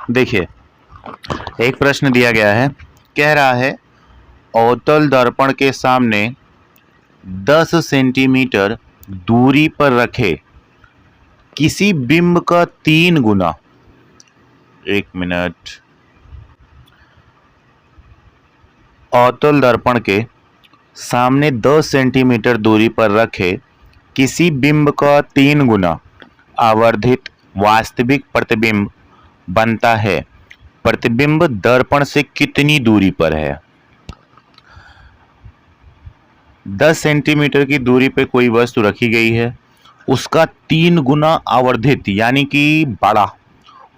देखिए, एक प्रश्न दिया गया है, कह रहा है अवतल दर्पण के सामने 10 सेंटीमीटर दूरी पर रखे किसी बिंब का 3 गुना, एक मिनट, अवतल दर्पण के सामने 10 सेंटीमीटर दूरी पर रखे किसी बिंब का 3 गुना आवर्धित वास्तविक प्रतिबिंब बनता है। प्रतिबिंब दर्पण से कितनी दूरी पर है? 10 सेंटीमीटर की दूरी पे कोई वस्तु रखी गई है, उसका 3 गुना आवर्धित यानी कि बड़ा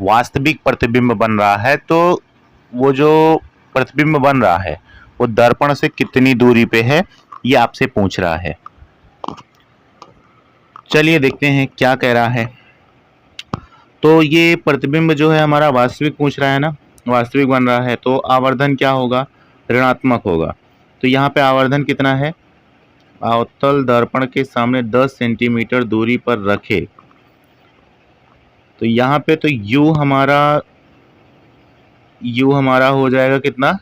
वास्तविक प्रतिबिंब बन रहा है। तो वो जो प्रतिबिंब बन रहा है वो दर्पण से कितनी दूरी पे है, ये आपसे पूछ रहा है। चलिए देखते हैं क्या कह रहा है। तो ये प्रतिबिंब जो है हमारा वास्तविक पूछ रहा है ना, वास्तविक बन रहा है, तो आवर्धन क्या होगा? ऋणात्मक होगा। तो यहाँ पे आवर्धन कितना है? अवतल दर्पण के सामने 10 सेंटीमीटर दूरी पर रखे, तो यहाँ पे तो u हमारा हो जाएगा कितना?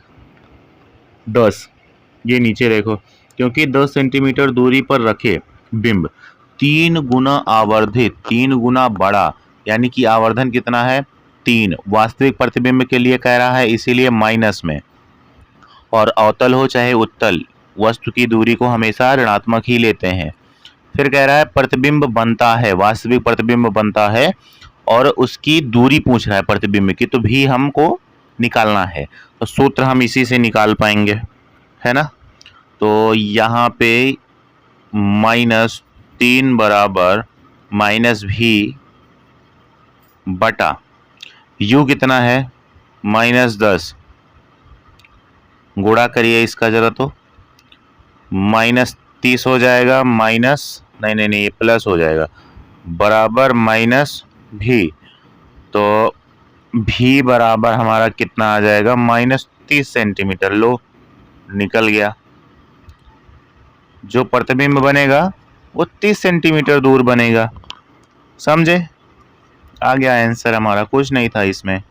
10। ये नीचे देखो, क्योंकि 10 सेंटीमीटर दूरी पर रखे बिंब 3 गुना आवर्धित, 3 गुना बड़ा, यानी कि आवर्धन कितना है? 3। वास्तविक प्रतिबिंब के लिए कह रहा है, इसीलिए माइनस में। और अवतल हो चाहे उत्तल, वस्तु की दूरी को हमेशा ऋणात्मक ही लेते हैं। फिर कह रहा है प्रतिबिंब बनता है, वास्तविक प्रतिबिंब बनता है, और उसकी दूरी पूछ रहा है प्रतिबिंब की, तो भी हमको निकालना है। तो सूत्र हम इसी से निकाल पाएंगे, है ना। तो यहाँ पे -3 बराबर -v बटा u कितना है? -10। गुणा करिए इसका जरा, तो -30 हो जाएगा, नहीं, ये प्लस हो जाएगा, बराबर -v। तो v बराबर हमारा कितना आ जाएगा? -30 सेंटीमीटर। लो, निकल गया। जो प्रतिबिंब बनेगा वो 30 सेंटीमीटर दूर बनेगा। समझे? आ गया आंसर हमारा, कुछ नहीं था इसमें।